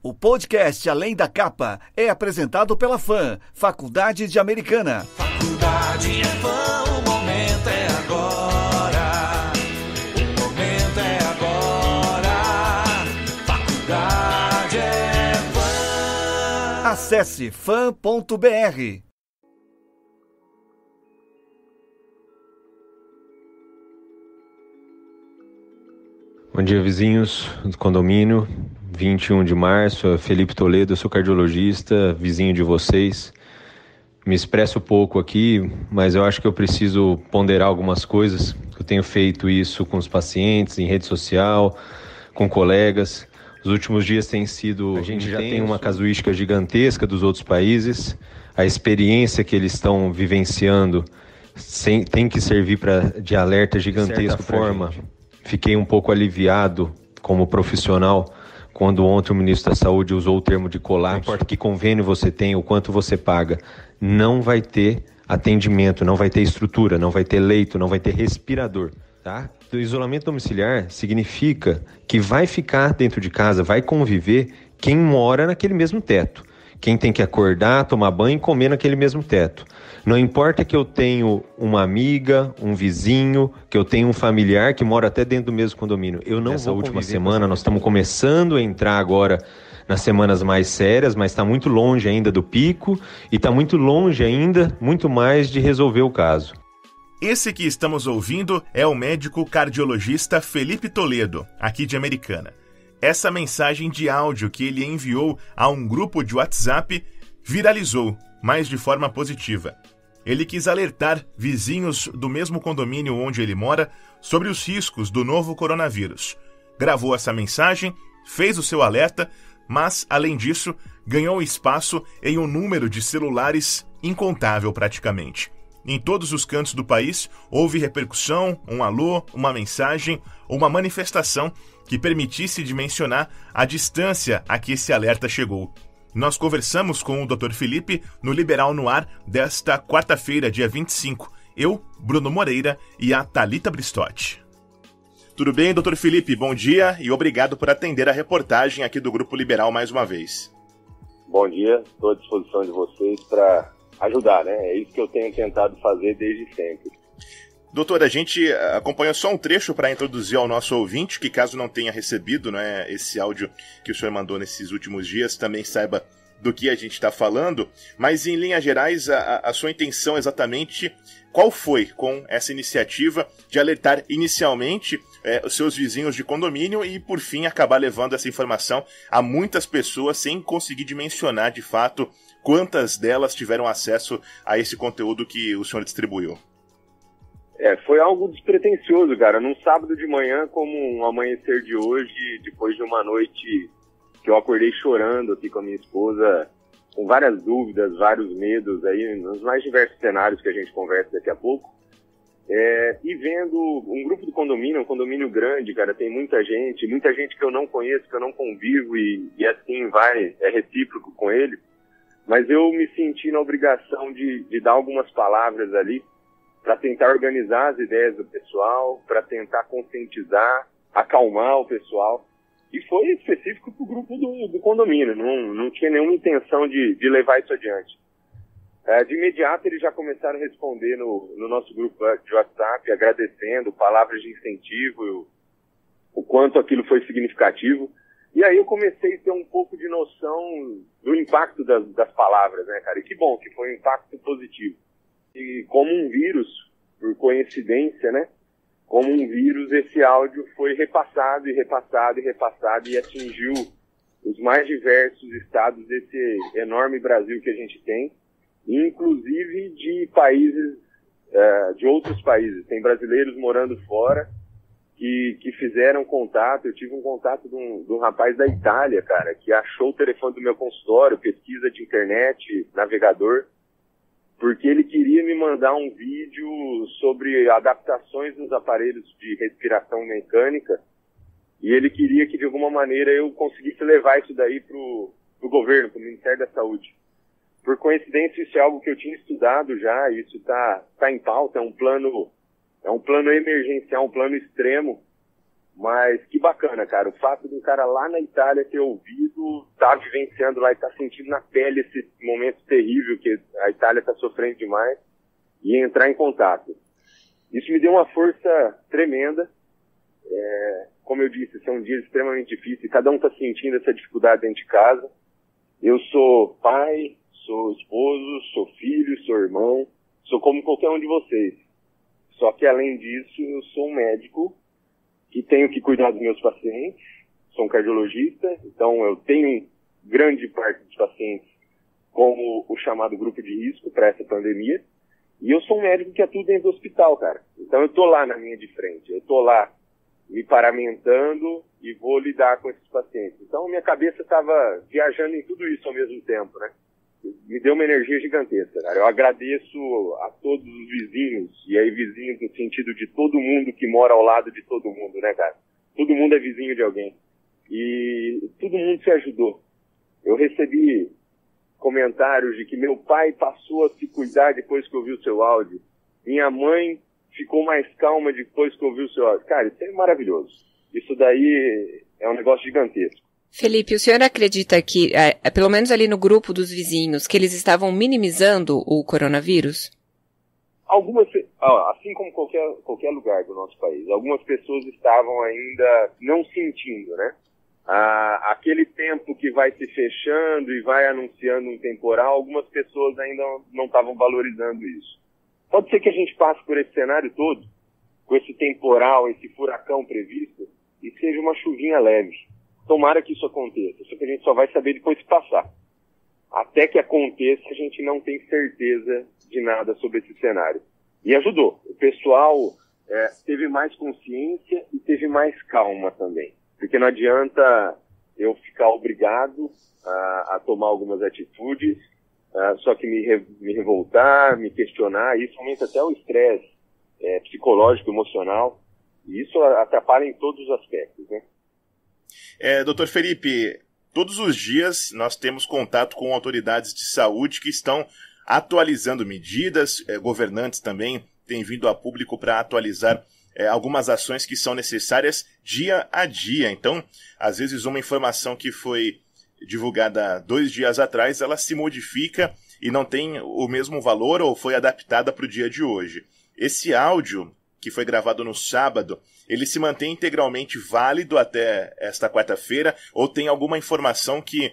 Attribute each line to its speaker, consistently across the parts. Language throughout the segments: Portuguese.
Speaker 1: O podcast Além da Capa é apresentado pela FAM, Faculdade de Americana.
Speaker 2: Faculdade é FAM, o momento é agora. O momento é agora. Faculdade é FAM.
Speaker 1: Acesse fam.br.
Speaker 3: Bom dia, vizinhos do condomínio. 21 de março, Felipe Toledo, eu sou cardiologista, vizinho de vocês. Me expresso pouco aqui, mas eu acho que eu preciso ponderar algumas coisas. Eu tenho feito isso com os pacientes, em rede social, com colegas. Os últimos dias têm sido... A gente já tem uma casuística gigantesca dos outros países. A experiência que eles estão vivenciando tem que servir de alerta gigantesco para a gente. Fiquei um pouco aliviado como profissional quando ontem o ministro da Saúde usou o termo de colapso. Não importa que convênio você tem, o quanto você paga, não vai ter atendimento, não vai ter estrutura, não vai ter leito, não vai ter respirador, tá? O isolamento domiciliar significa que vai ficar dentro de casa, vai conviver quem mora naquele mesmo teto. Quem tem que acordar, tomar banho e comer naquele mesmo teto. Não importa que eu tenho uma amiga, um vizinho, que eu tenho um familiar que mora até dentro do mesmo condomínio. Eu não Nessa última semana, nós estamos começando a entrar agora nas semanas mais sérias, mas está muito longe ainda do pico e está muito longe ainda, muito mais de resolver o caso.
Speaker 4: Esse que estamos ouvindo é o médico cardiologista Felipe Toledo, aqui de Americana. Essa mensagem de áudio que ele enviou a um grupo de WhatsApp viralizou, mas de forma positiva. Ele quis alertar vizinhos do mesmo condomínio onde ele mora sobre os riscos do novo coronavírus. Gravou essa mensagem, fez o seu alerta, mas, além disso, ganhou espaço em um número de celulares incontável praticamente. Em todos os cantos do país, houve repercussão, um alô, uma mensagem ou uma manifestação que permitisse dimensionar a distância a que esse alerta chegou. Nós conversamos com o Dr. Felipe no Liberal no Ar desta quarta-feira, dia 25. Eu, Bruno Moreira e a Thalita Bristotti. Tudo bem, Dr. Felipe? Bom dia e obrigado por atender a reportagem aqui do Grupo Liberal mais uma vez.
Speaker 5: Bom dia, estou à disposição de vocês para ajudar, né? É isso que eu tenho tentado fazer desde sempre.
Speaker 4: Doutor, a gente acompanhou só um trecho para introduzir ao nosso ouvinte, que caso não tenha recebido, né, esse áudio que o senhor mandou nesses últimos dias, também saiba do que a gente está falando, mas em linhas gerais, a sua intenção exatamente, qual foi com essa iniciativa de alertar inicialmente os seus vizinhos de condomínio e, por fim, acabar levando essa informação a muitas pessoas sem conseguir dimensionar, de fato, quantas delas tiveram acesso a esse conteúdo que o senhor distribuiu?
Speaker 5: Foi algo despretensioso, cara. Num sábado de manhã, como um amanhecer de hoje, depois de uma noite que eu acordei chorando aqui com a minha esposa, com várias dúvidas, vários medos aí, nos mais diversos cenários que a gente conversa daqui a pouco, e vendo um grupo do condomínio, um condomínio grande, cara, tem muita gente que eu não conheço, que eu não convivo e assim é recíproco com ele, mas eu me senti na obrigação de dar algumas palavras ali, para tentar organizar as ideias do pessoal, para tentar conscientizar, acalmar o pessoal. E foi específico para o grupo do condomínio, não tinha nenhuma intenção de levar isso adiante. De imediato eles já começaram a responder no nosso grupo de WhatsApp, agradecendo, palavras de incentivo, o quanto aquilo foi significativo. E aí eu comecei a ter um pouco de noção do impacto das palavras, né, cara? E que bom, que foi um impacto positivo. E como um vírus, por coincidência, né? Como um vírus, esse áudio foi repassado e atingiu os mais diversos estados desse enorme Brasil que a gente tem, inclusive de países, de outros países. Tem brasileiros morando fora que fizeram contato. Eu tive um contato de um rapaz da Itália, cara, que achou o telefone do meu consultório, pesquisa de internet, navegador, porque ele queria me mandar um vídeo sobre adaptações nos aparelhos de respiração mecânica, e ele queria que de alguma maneira eu conseguisse levar isso daí pro governo, pro Ministério da Saúde. Por coincidência, isso é algo que eu tinha estudado já, isso tá em pauta, é um plano emergencial, um plano extremo, Mas que bacana, cara. O fato de um cara lá na Itália ter ouvido, tá vivenciando lá e tá sentindo na pele esse momento terrível que a Itália tá sofrendo demais e entrar em contato. Isso me deu uma força tremenda. Como eu disse, são dias extremamente difíceis. Cada um tá sentindo essa dificuldade dentro de casa. Eu sou pai, sou esposo, sou filho, sou irmão, sou como qualquer um de vocês. Só que além disso, eu sou um médico que tenho que cuidar dos meus pacientes, sou um cardiologista, então eu tenho grande parte dos pacientes como o chamado grupo de risco para essa pandemia, e eu sou um médico que atua dentro do hospital, cara. Então eu tô lá na linha de frente, eu tô lá me paramentando e vou lidar com esses pacientes. Então minha cabeça estava viajando em tudo isso ao mesmo tempo, né? Me deu uma energia gigantesca, cara. Eu agradeço a todos os vizinhos, e aí vizinhos no sentido de todo mundo que mora ao lado de todo mundo, né, cara? Todo mundo é vizinho de alguém. E todo mundo se ajudou. Eu recebi comentários de que meu pai passou a se cuidar depois que ouviu o seu áudio. Minha mãe ficou mais calma depois que ouviu o seu áudio. Cara, isso é maravilhoso. Isso daí é um negócio gigantesco.
Speaker 6: Felipe, o senhor acredita que, pelo menos ali no grupo dos vizinhos, que eles estavam minimizando o coronavírus?
Speaker 5: Assim como qualquer lugar do nosso país, algumas pessoas estavam ainda não sentindo, né? Aquele tempo que vai se fechando e vai anunciando um temporal, algumas pessoas ainda não estavam valorizando isso. Pode ser que a gente passe por esse cenário todo, com esse temporal, esse furacão previsto, e seja uma chuvinha leve. Tomara que isso aconteça, só que a gente só vai saber depois que passar. Até que aconteça, a gente não tem certeza de nada sobre esse cenário. E ajudou. O pessoal teve mais consciência e teve mais calma também. Porque não adianta eu ficar obrigado a tomar algumas atitudes, só que me revoltar, me questionar. Isso aumenta até o estresse psicológico, emocional. E isso atrapalha em todos os aspectos, né?
Speaker 4: Doutor Felipe, todos os dias nós temos contato com autoridades de saúde que estão atualizando medidas, governantes também têm vindo a público para atualizar algumas ações que são necessárias dia a dia. Então, às vezes uma informação que foi divulgada 2 dias atrás, ela se modifica e não tem o mesmo valor ou foi adaptada para o dia de hoje. Esse áudio, que foi gravado no sábado, ele se mantém integralmente válido até esta quarta-feira, ou tem alguma informação que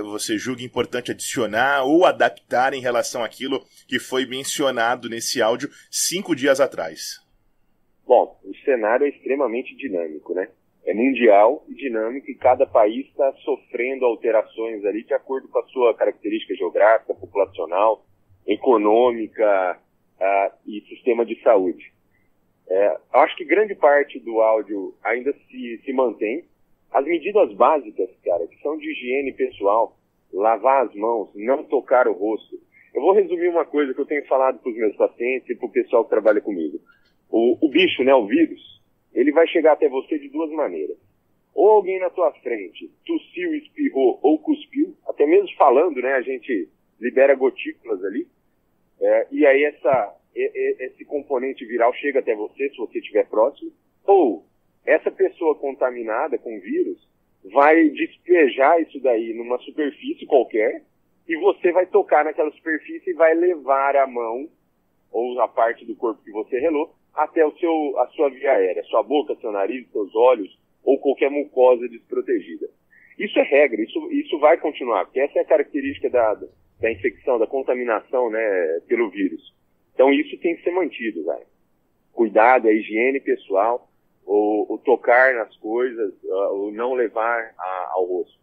Speaker 4: você julga importante adicionar ou adaptar em relação àquilo que foi mencionado nesse áudio 5 dias atrás?
Speaker 5: Bom, o cenário é extremamente dinâmico, né? É mundial e dinâmico, e cada país está sofrendo alterações ali de acordo com a sua característica geográfica, populacional, econômica e sistema de saúde. Acho que grande parte do áudio ainda se mantém. As medidas básicas, cara, que são de higiene pessoal, lavar as mãos, não tocar o rosto. Eu vou resumir uma coisa que eu tenho falado para os meus pacientes e para o pessoal que trabalha comigo. O bicho, né, o vírus, ele vai chegar até você de 2 maneiras. Ou alguém na tua frente tossiu, espirrou ou cuspiu, até mesmo falando, né, a gente libera gotículas ali, e aí esse componente viral chega até você, se você estiver próximo, ou essa pessoa contaminada com vírus vai despejar isso daí numa superfície qualquer, e você vai tocar naquela superfície e vai levar a mão, ou a parte do corpo que você relou, até a sua via aérea, sua boca, seu nariz, seus olhos, ou qualquer mucosa desprotegida. Isso é regra, isso vai continuar, porque essa é a característica da infecção, da contaminação, né, pelo vírus. Então isso tem que ser mantido, velho. Cuidado, a higiene pessoal, o tocar nas coisas, o não levar ao rosto.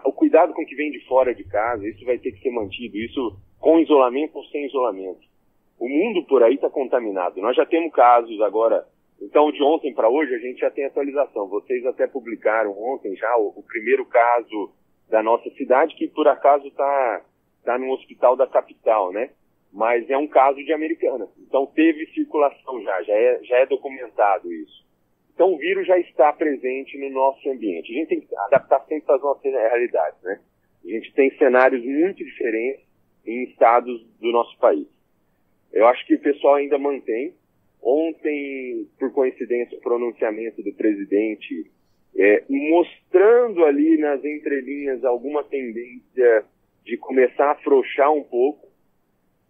Speaker 5: O cuidado com o que vem de fora de casa, isso vai ter que ser mantido, isso com isolamento ou sem isolamento. O mundo por aí está contaminado. Nós já temos casos agora, então de ontem para hoje a gente já tem atualização. Vocês até publicaram ontem já o primeiro caso da nossa cidade, que por acaso está num hospital da capital, né? Mas é um caso de Americana. Então teve circulação já é documentado isso. Então o vírus já está presente no nosso ambiente. A gente tem que adaptar sempre às nossas realidades, né? A gente tem cenários muito diferentes em estados do nosso país. Eu acho que o pessoal ainda mantém Ontem, por coincidência, o pronunciamento do presidente mostrando ali nas entrelinhas alguma tendência de começar a afrouxar um pouco.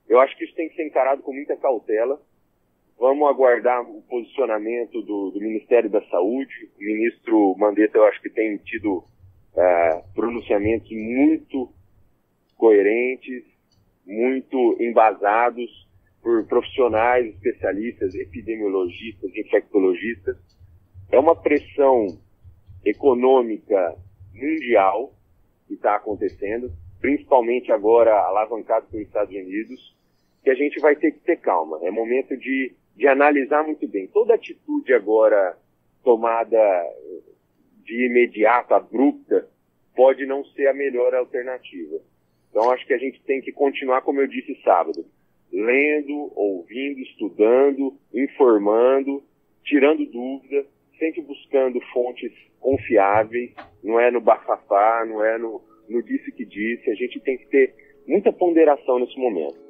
Speaker 5: Eu acho que isso tem que ser encarado com muita cautela. Vamos aguardar o posicionamento do Ministério da Saúde. O ministro Mandetta, eu acho que tem tido pronunciamentos muito coerentes, muito embasados por profissionais, especialistas, epidemiologistas, infectologistas. É uma pressão econômica mundial que está acontecendo, principalmente agora alavancado pelos Estados Unidos, que a gente vai ter que ter calma. É momento de analisar muito bem. Toda atitude agora tomada de imediato, abrupta, pode não ser a melhor alternativa. Então acho que a gente tem que continuar, como eu disse sábado, lendo, ouvindo, estudando, informando, tirando dúvida, sempre buscando fontes confiáveis, não é no bafafá, não é no disse que disse. A gente tem que ter muita ponderação nesse momento.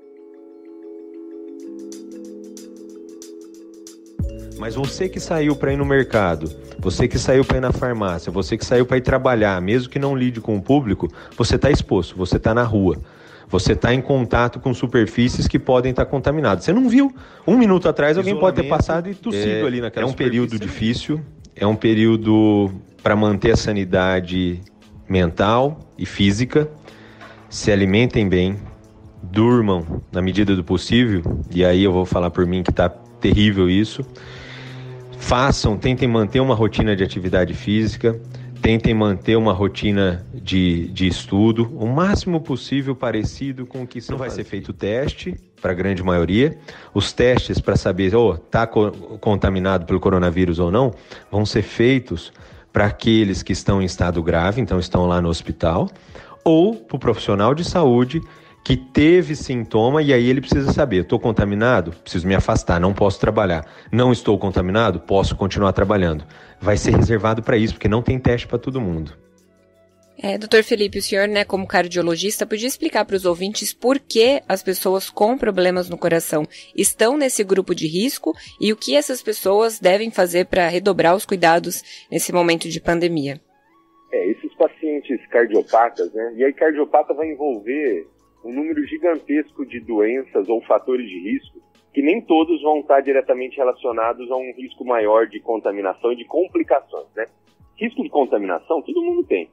Speaker 3: Mas você que saiu para ir no mercado, você que saiu para ir na farmácia, você que saiu para ir trabalhar, mesmo que não lide com o público, você está exposto, você está na rua. Você está em contato com superfícies que podem estar contaminadas. Você não viu? 1 minuto atrás alguém pode ter passado e tossido ali naquela superfície. É um período difícil, é um período para manter a sanidade mental e física. Se alimentem bem, durmam na medida do possível, e aí eu vou falar por mim que está terrível isso. Tentem manter uma rotina de atividade física, tentem manter uma rotina de estudo, o máximo possível parecido com o que não vai ser feito teste, para a grande maioria. Os testes para saber está contaminado pelo coronavírus ou não, vão ser feitos para aqueles que estão em estado grave, então estão lá no hospital, ou para o profissional de saúde que teve sintoma e aí ele precisa saber, estou contaminado? Preciso me afastar, não posso trabalhar. Não estou contaminado? Posso continuar trabalhando. Vai ser reservado para isso, porque não tem teste para todo mundo.
Speaker 6: Dr. Felipe, o senhor, como cardiologista, podia explicar para os ouvintes por que as pessoas com problemas no coração estão nesse grupo de risco e o que essas pessoas devem fazer para redobrar os cuidados nesse momento de pandemia?
Speaker 5: Esses pacientes cardiopatas, e aí cardiopata vai envolver um número gigantesco de doenças ou fatores de risco, que nem todos vão estar diretamente relacionados a um risco maior de contaminação e de complicações, Risco de contaminação todo mundo tem,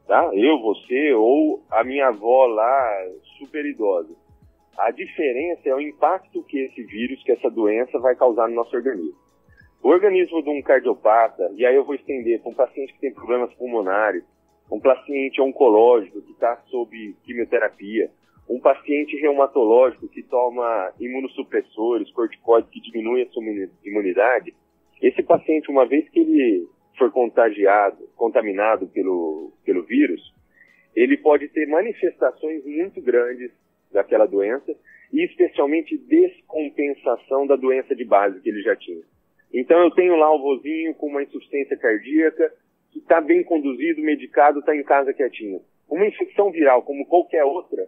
Speaker 5: tá? Eu, você ou a minha avó lá, super idosa. A diferença é o impacto que esse vírus, que essa doença vai causar no nosso organismo. O organismo de um cardiopata, e aí eu vou estender para um paciente que tem problemas pulmonares, um paciente oncológico que está sob quimioterapia, um paciente reumatológico que toma imunossupressores, corticoides que diminuem a sua imunidade, esse paciente, uma vez que ele for contaminado pelo vírus, ele pode ter manifestações muito grandes daquela doença e especialmente descompensação da doença de base que ele já tinha. Então eu tenho lá o vozinho com uma insuficiência cardíaca, que está bem conduzido, medicado, está em casa quietinho. Uma infecção viral, como qualquer outra,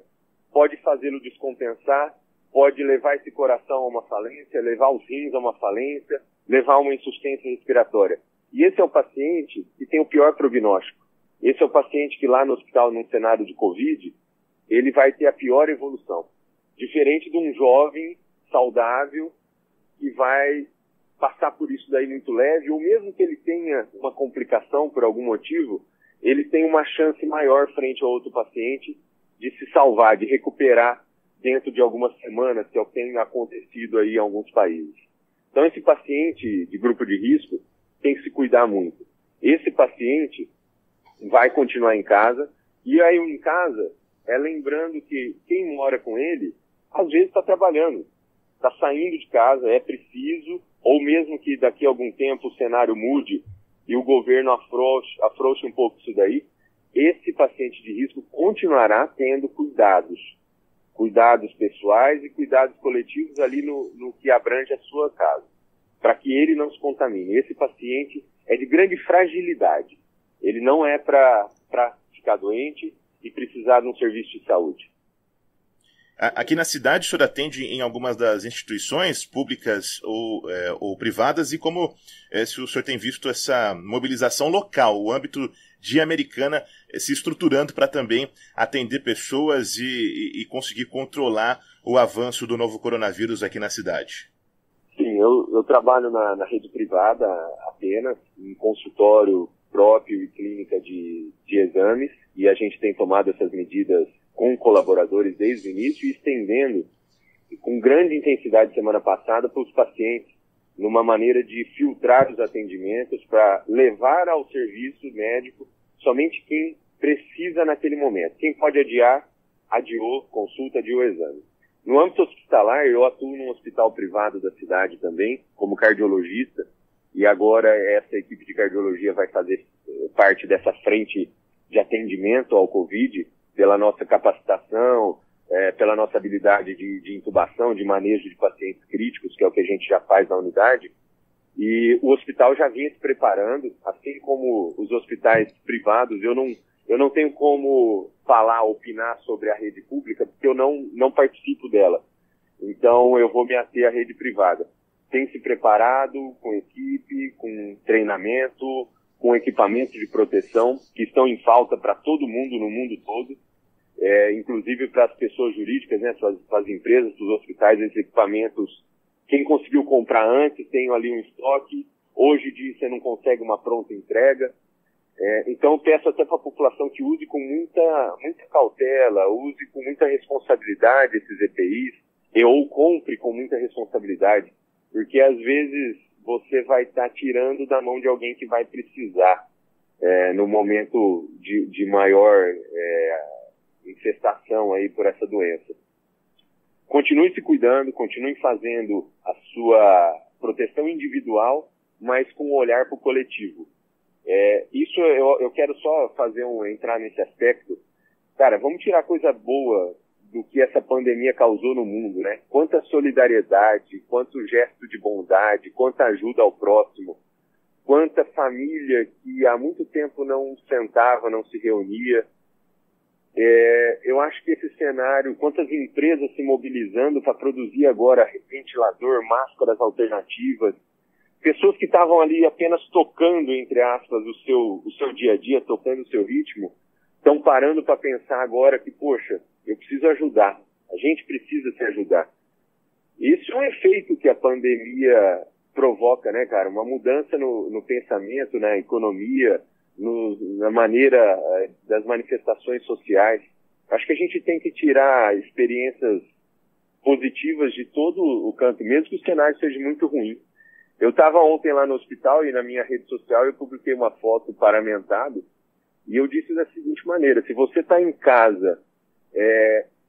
Speaker 5: pode fazê-lo descompensar, pode levar esse coração a uma falência, levar os rins a uma falência, levar a uma insuficiência respiratória. E esse é o paciente que tem o pior prognóstico. Esse é o paciente que lá no hospital, num cenário de Covid, ele vai ter a pior evolução. Diferente de um jovem saudável que vai passar por isso daí muito leve, ou mesmo que ele tenha uma complicação por algum motivo, ele tem uma chance maior frente ao outro paciente de se salvar, de recuperar dentro de algumas semanas, que é o que tem acontecido aí em alguns países. Então esse paciente de grupo de risco tem que se cuidar muito. Esse paciente vai continuar em casa, e aí em casa, lembrando que quem mora com ele, às vezes está trabalhando, está saindo de casa, é preciso, ou mesmo que daqui a algum tempo o cenário mude e o governo afrouxe um pouco isso daí, esse paciente de risco continuará tendo cuidados pessoais e cuidados coletivos ali no que abrange a sua casa, para que ele não se contamine. Esse paciente é de grande fragilidade. Ele não é para ficar doente e precisar de um serviço de saúde.
Speaker 4: Aqui na cidade, o senhor atende em algumas das instituições públicas ou privadas, e como se o senhor tem visto essa mobilização local, o âmbito de Americana se estruturando para também atender pessoas e conseguir controlar o avanço do novo coronavírus aqui na cidade?
Speaker 5: Sim, eu trabalho na rede privada apenas, em consultório próprio e clínica de exames, e a gente tem tomado essas medidas com colaboradores desde o início e estendendo com grande intensidade semana passada para os pacientes, numa maneira de filtrar os atendimentos para levar ao serviço médico somente quem precisa naquele momento. Quem pode adiar, adiou consulta, adiou exame. No âmbito hospitalar, eu atuo num hospital privado da cidade também, como cardiologista, e agora essa equipe de cardiologia vai fazer parte dessa frente de atendimento ao Covid, pela nossa capacitação, pela nossa habilidade de intubação, de manejo de pacientes críticos, que é o que a gente já faz na unidade. E o hospital já vinha se preparando, assim como os hospitais privados. Eu não tenho como opinar sobre a rede pública, porque eu não participo dela. Então eu vou me ater à rede privada. Tem se preparado com equipe, com treinamento, com equipamentos de proteção, que estão em falta para todo mundo, no mundo todo, inclusive para as pessoas jurídicas, né, para as empresas, para os hospitais, esses equipamentos. Quem conseguiu comprar antes tem ali um estoque, hoje você não consegue uma pronta entrega. Então eu peço até para a população que use com muita cautela, use com muita responsabilidade esses EPIs, ou compre com muita responsabilidade, porque às vezes você vai estar tirando da mão de alguém que vai precisar no momento de maior infestação aí por essa doença. Continue se cuidando, continue fazendo a sua proteção individual, mas com um olhar para o coletivo. Isso eu quero só entrar nesse aspecto. Cara, vamos tirar coisa boa do que essa pandemia causou no mundo, né? Quanta solidariedade, quanto gesto de bondade, quanta ajuda ao próximo, quanta família que há muito tempo não sentava, não se reunia. Eu acho que esse cenário, quantas empresas se mobilizando para produzir agora ventilador, máscaras alternativas, pessoas que estavam ali apenas tocando, entre aspas, o seu dia a dia, tocando o seu ritmo, estão parando para pensar agora que, poxa, eu preciso ajudar, a gente precisa se ajudar. Isso é um efeito que a pandemia provoca, né, cara? Uma mudança no pensamento, na economia, na maneira das manifestações sociais. Acho que a gente tem que tirar experiências positivas de todo o canto, mesmo que o cenário seja muito ruim. Eu estava ontem lá no hospital e na minha rede social eu publiquei uma foto paramentado e eu disse da seguinte maneira: se você está em casa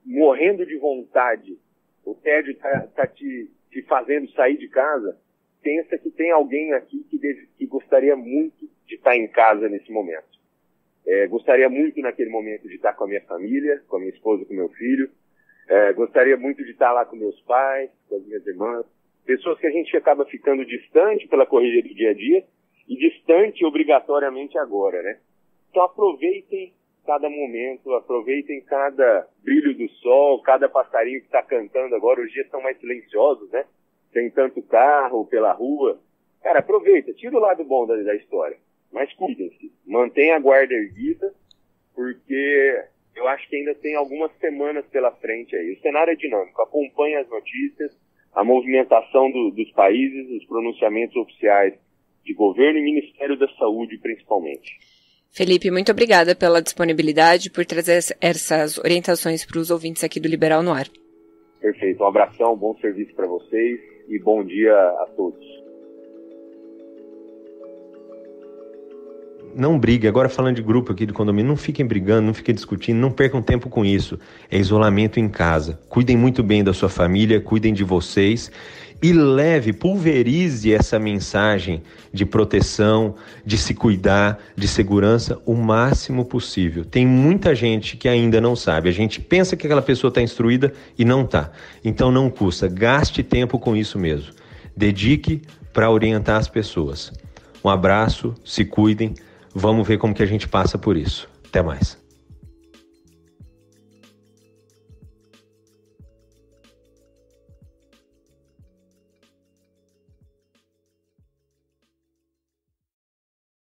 Speaker 5: morrendo de vontade, o tédio está te fazendo sair de casa, pensa que tem alguém aqui que gostaria muito de estar em casa nesse momento. Gostaria muito naquele momento de estar com a minha família, com a minha esposa, com o meu filho. Gostaria muito de estar lá com meus pais, com as minhas irmãs. Pessoas que a gente acaba ficando distante pela correria do dia a dia e distante obrigatoriamente agora, né? Então aproveitem cada momento, aproveitem cada brilho do sol, cada passarinho que está cantando agora. Os dias estão mais silenciosos, né? Tem tanto carro pela rua. Cara, aproveita, tira o lado bom da história. Mas cuidem-se, mantenha a guarda erguida, porque eu acho que ainda tem algumas semanas pela frente aí. O cenário é dinâmico, acompanhe as notícias, a movimentação dos países, os pronunciamentos oficiais de governo e Ministério da Saúde, principalmente.
Speaker 6: Felipe, muito obrigada pela disponibilidade, por trazer essas orientações para os ouvintes aqui do Liberal no Ar.
Speaker 5: Perfeito, um abração, bom serviço para vocês e bom dia a todos.
Speaker 3: Não brigue, agora falando de grupo aqui do condomínio, não fiquem brigando, não fiquem discutindo, não percam tempo com isso. É isolamento em casa. Cuidem muito bem da sua família, cuidem de vocês e pulverize essa mensagem de proteção, de se cuidar, de segurança o máximo possível. Tem muita gente que ainda não sabe. A gente pensa que aquela pessoa está instruída e não está. Então não custa, gaste tempo com isso mesmo. Dedique para orientar as pessoas. Um abraço, se cuidem. Vamos ver como que a gente passa por isso. Até mais.